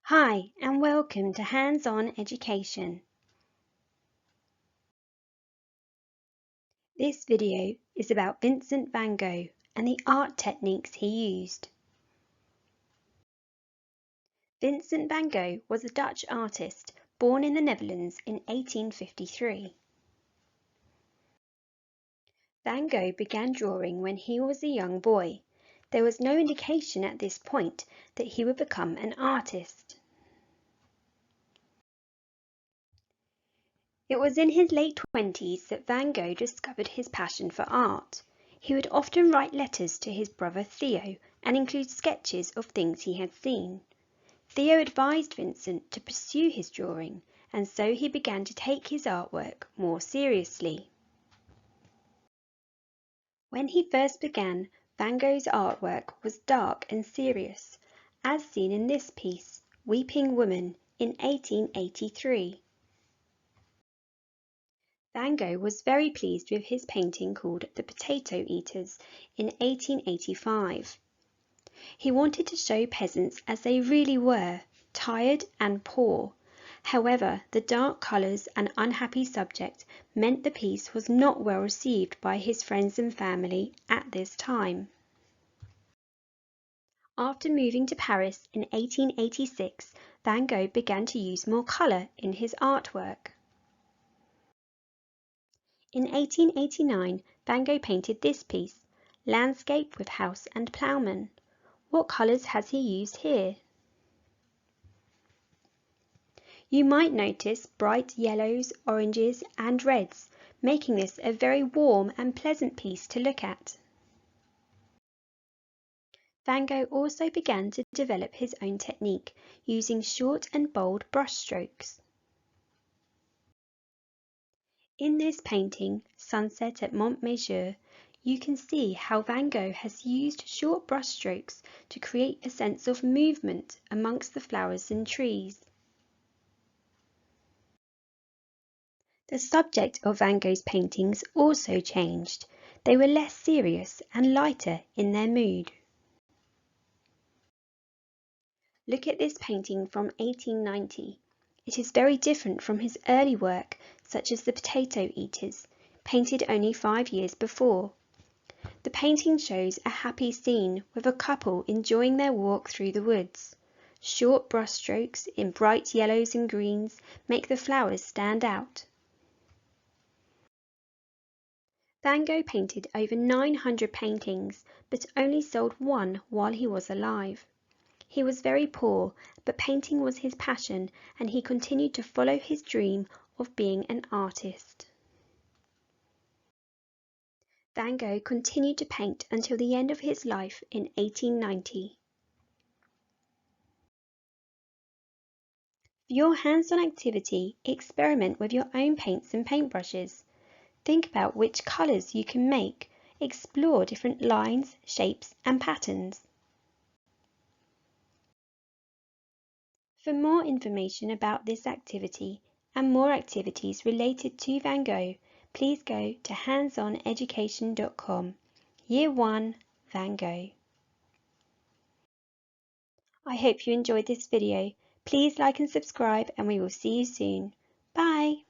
Hi, and welcome to Hands-On Education. This video is about Vincent van Gogh and the art techniques he used. Vincent van Gogh was a Dutch artist born in the Netherlands in 1853. Van Gogh began drawing when he was a young boy. There was no indication at this point that he would become an artist. It was in his late 20s that Van Gogh discovered his passion for art. He would often write letters to his brother Theo and include sketches of things he had seen. Theo advised Vincent to pursue his drawing, and so he began to take his artwork more seriously. When he first began, Van Gogh's artwork was dark and serious, as seen in this piece, Weeping Woman, in 1883. Van Gogh was very pleased with his painting called The Potato Eaters in 1885. He wanted to show peasants as they really were, tired and poor. However, the dark colours and unhappy subject meant the piece was not well received by his friends and family at this time. After moving to Paris in 1886, Van Gogh began to use more colour in his artwork. In 1889, Van Gogh painted this piece, Landscape with House and Ploughman. What colours has he used here? You might notice bright yellows, oranges and reds, making this a very warm and pleasant piece to look at. Van Gogh also began to develop his own technique, using short and bold brush strokes. In this painting, Sunset at Montmajour, you can see how Van Gogh has used short brush strokes to create a sense of movement amongst the flowers and trees. The subject of Van Gogh's paintings also changed. They were less serious and lighter in their mood. Look at this painting from 1890. It is very different from his early work, such as The Potato Eaters, painted only 5 years before. The painting shows a happy scene with a couple enjoying their walk through the woods. Short brush strokes in bright yellows and greens make the flowers stand out. Van Gogh painted over 900 paintings, but only sold one while he was alive. He was very poor, but painting was his passion, and he continued to follow his dream of being an artist. Van Gogh continued to paint until the end of his life in 1890. For your hands-on activity, experiment with your own paints and paintbrushes. Think about which colours you can make. Explore different lines, shapes and patterns. For more information about this activity and more activities related to Van Gogh, please go to handsoneducation.com. Year 1, Van Gogh. I hope you enjoyed this video. Please like and subscribe, and we will see you soon. Bye!